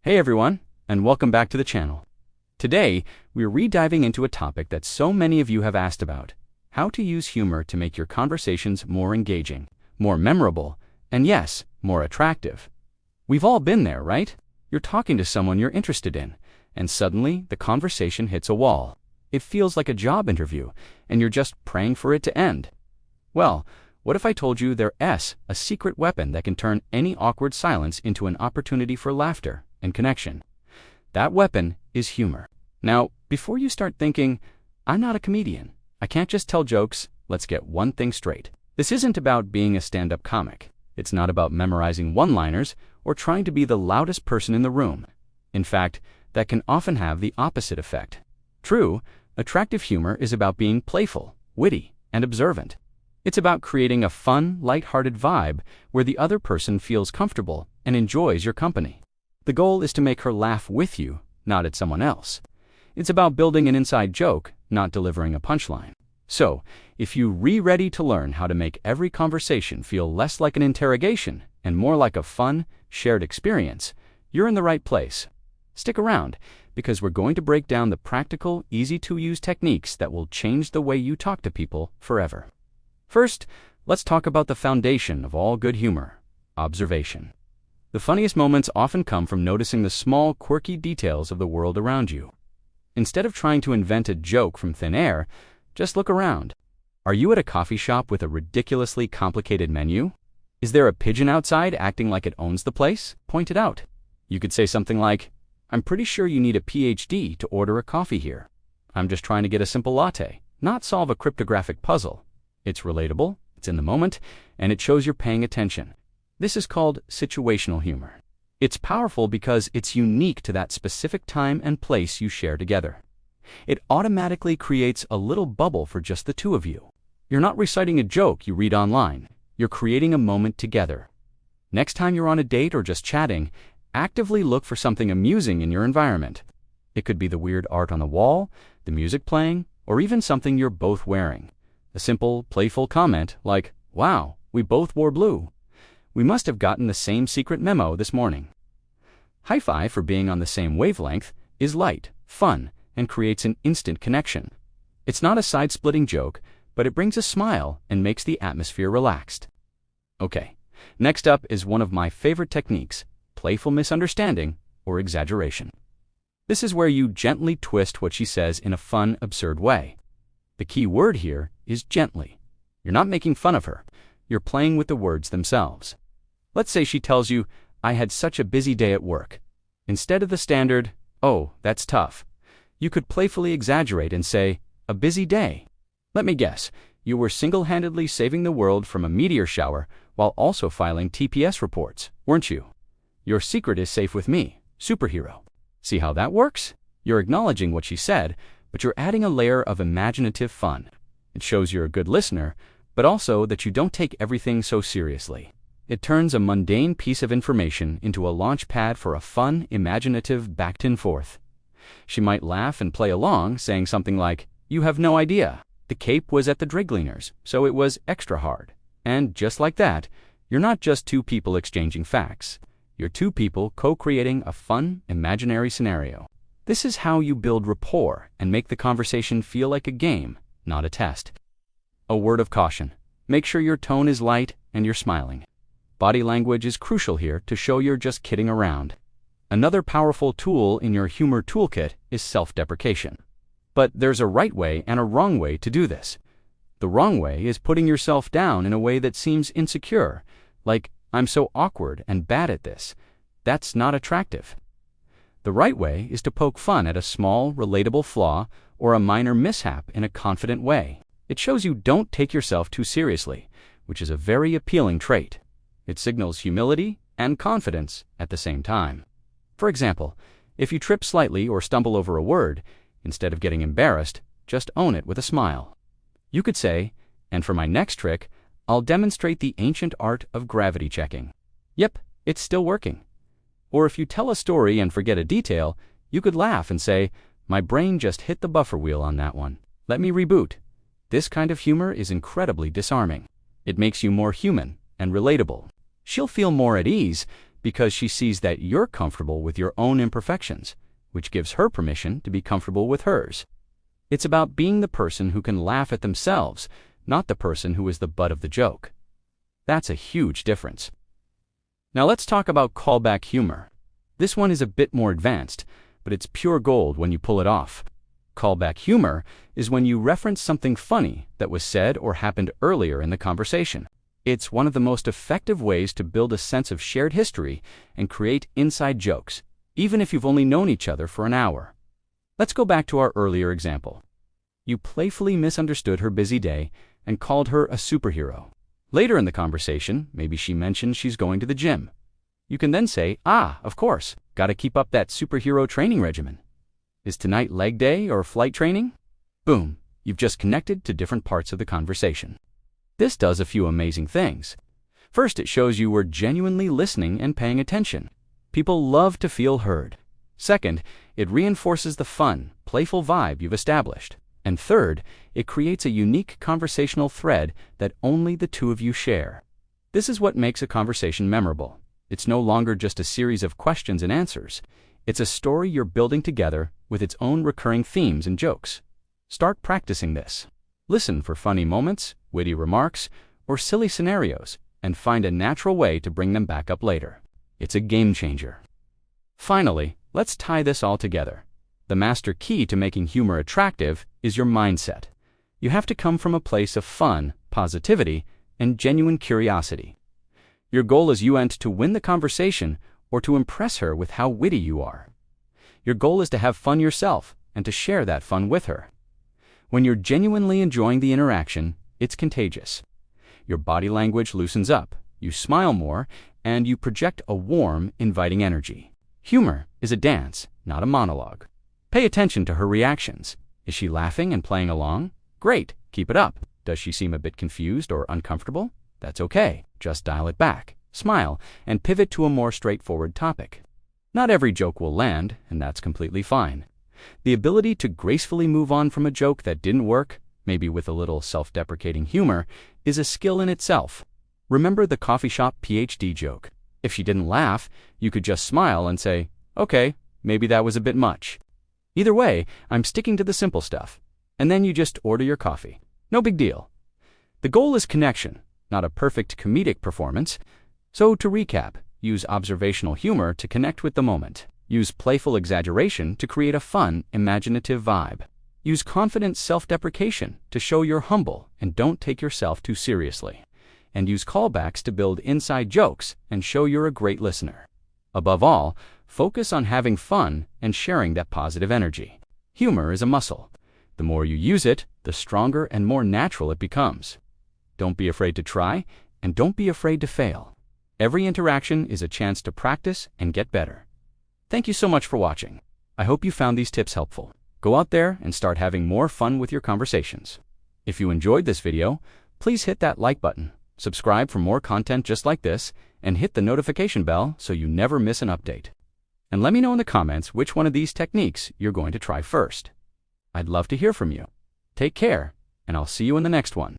Hey everyone, and welcome back to the channel. Today, we're re-diving into a topic that so many of you have asked about: how to use humor to make your conversations more engaging, more memorable, and yes, more attractive. We've all been there, right? You're talking to someone you're interested in, and suddenly the conversation hits a wall. It feels like a job interview, and you're just praying for it to end. Well, what if I told you there's a secret weapon that can turn any awkward silence into an opportunity for laughter and connection? That weapon is humor. Now, before you start thinking, I'm not a comedian, I can't just tell jokes, let's get one thing straight. This isn't about being a stand-up comic. It's not about memorizing one-liners or trying to be the loudest person in the room. In fact, that can often have the opposite effect. True, attractive humor is about being playful, witty, and observant. It's about creating a fun, light-hearted vibe where the other person feels comfortable and enjoys your company. The goal is to make her laugh with you, not at someone else. It's about building an inside joke, not delivering a punchline. So, if you're ready to learn how to make every conversation feel less like an interrogation and more like a fun, shared experience, you're in the right place. Stick around, because we're going to break down the practical, easy-to-use techniques that will change the way you talk to people forever. First, let's talk about the foundation of all good humor: observation. The funniest moments often come from noticing the small, quirky details of the world around you. Instead of trying to invent a joke from thin air, just look around. Are you at a coffee shop with a ridiculously complicated menu? Is there a pigeon outside acting like it owns the place? Point it out. You could say something like, "I'm pretty sure you need a PhD to order a coffee here. I'm just trying to get a simple latte, not solve a cryptographic puzzle." It's relatable, it's in the moment, and it shows you're paying attention. This is called situational humor. It's powerful because it's unique to that specific time and place you share together. It automatically creates a little bubble for just the two of you. You're not reciting a joke you read online. You're creating a moment together. Next time you're on a date or just chatting, actively look for something amusing in your environment. It could be the weird art on the wall, the music playing, or even something you're both wearing. A simple, playful comment like, "Wow, we both wore blue. We must have gotten the same secret memo this morning." High five, for being on the same wavelength, is light, fun, and creates an instant connection. It's not a side-splitting joke, but it brings a smile and makes the atmosphere relaxed. Okay, next up is one of my favorite techniques: playful misunderstanding or exaggeration. This is where you gently twist what she says in a fun, absurd way. The key word here is gently. You're not making fun of her. You're playing with the words themselves. Let's say she tells you, "I had such a busy day at work." Instead of the standard, "Oh, that's tough," you could playfully exaggerate and say, "A busy day. Let me guess, you were single-handedly saving the world from a meteor shower while also filing TPS reports, weren't you? Your secret is safe with me, superhero." See how that works? You're acknowledging what she said, but you're adding a layer of imaginative fun. It shows you're a good listener, but also that you don't take everything so seriously. It turns a mundane piece of information into a launch pad for a fun, imaginative back and forth. She might laugh and play along, saying something like, "You have no idea. The cape was at the dry cleaners, so it was extra hard." And just like that, you're not just two people exchanging facts. You're two people co-creating a fun, imaginary scenario. This is how you build rapport and make the conversation feel like a game, not a test. A word of caution: make sure your tone is light and you're smiling. Body language is crucial here to show you're just kidding around. Another powerful tool in your humor toolkit is self-deprecation. But there's a right way and a wrong way to do this. The wrong way is putting yourself down in a way that seems insecure, like, "I'm so awkward and bad at this." That's not attractive. The right way is to poke fun at a small, relatable flaw or a minor mishap in a confident way. It shows you don't take yourself too seriously, which is a very appealing trait. It signals humility and confidence at the same time. For example, if you trip slightly or stumble over a word, instead of getting embarrassed, just own it with a smile. You could say, "And for my next trick, I'll demonstrate the ancient art of gravity checking." Yep, it's still working. Or if you tell a story and forget a detail, you could laugh and say, "My brain just hit the buffer wheel on that one. Let me reboot." This kind of humor is incredibly disarming. It makes you more human and relatable. She'll feel more at ease because she sees that you're comfortable with your own imperfections, which gives her permission to be comfortable with hers. It's about being the person who can laugh at themselves, not the person who is the butt of the joke. That's a huge difference. Now let's talk about callback humor. This one is a bit more advanced, but it's pure gold when you pull it off. Callback humor is when you reference something funny that was said or happened earlier in the conversation. It's one of the most effective ways to build a sense of shared history and create inside jokes, even if you've only known each other for an hour. Let's go back to our earlier example. You playfully misunderstood her busy day and called her a superhero. Later in the conversation, maybe she mentioned she's going to the gym. You can then say, of course, gotta keep up that superhero training regimen. Is tonight leg day or flight training? Boom, you've just connected to different parts of the conversation. This does a few amazing things. First, it shows you were genuinely listening and paying attention. People love to feel heard. Second, it reinforces the fun, playful vibe you've established. And third, it creates a unique conversational thread that only the two of you share. This is what makes a conversation memorable. It's no longer just a series of questions and answers. It's a story you're building together with its own recurring themes and jokes. Start practicing this. Listen for funny moments, witty remarks, or silly scenarios, and find a natural way to bring them back up later. It's a game changer. Finally, let's tie this all together. The master key to making humor attractive is your mindset. You have to come from a place of fun, positivity, and genuine curiosity. Your goal is you aren't to win the conversation or to impress her with how witty you are. Your goal is to have fun yourself and to share that fun with her. When you're genuinely enjoying the interaction, it's contagious. Your body language loosens up, you smile more, and you project a warm, inviting energy. Humor is a dance, not a monologue. Pay attention to her reactions. Is she laughing and playing along? Great, keep it up. Does she seem a bit confused or uncomfortable? That's okay, just dial it back, smile, and pivot to a more straightforward topic. Not every joke will land, and that's completely fine. The ability to gracefully move on from a joke that didn't work, maybe with a little self-deprecating humor, is a skill in itself. Remember the coffee shop PhD joke. If she didn't laugh, you could just smile and say, okay, maybe that was a bit much. Either way, I'm sticking to the simple stuff. And then you just order your coffee. No big deal. The goal is connection, not a perfect comedic performance. So to recap, use observational humor to connect with the moment. Use playful exaggeration to create a fun, imaginative vibe. Use confident self-deprecation to show you're humble and don't take yourself too seriously. And use callbacks to build inside jokes and show you're a great listener. Above all, focus on having fun and sharing that positive energy. Humor is a muscle. The more you use it, the stronger and more natural it becomes. Don't be afraid to try, and don't be afraid to fail. Every interaction is a chance to practice and get better. Thank you so much for watching. I hope you found these tips helpful. Go out there and start having more fun with your conversations. If you enjoyed this video, please hit that like button, subscribe for more content just like this, and hit the notification bell so you never miss an update. And let me know in the comments which one of these techniques you're going to try first. I'd love to hear from you. Take care, and I'll see you in the next one.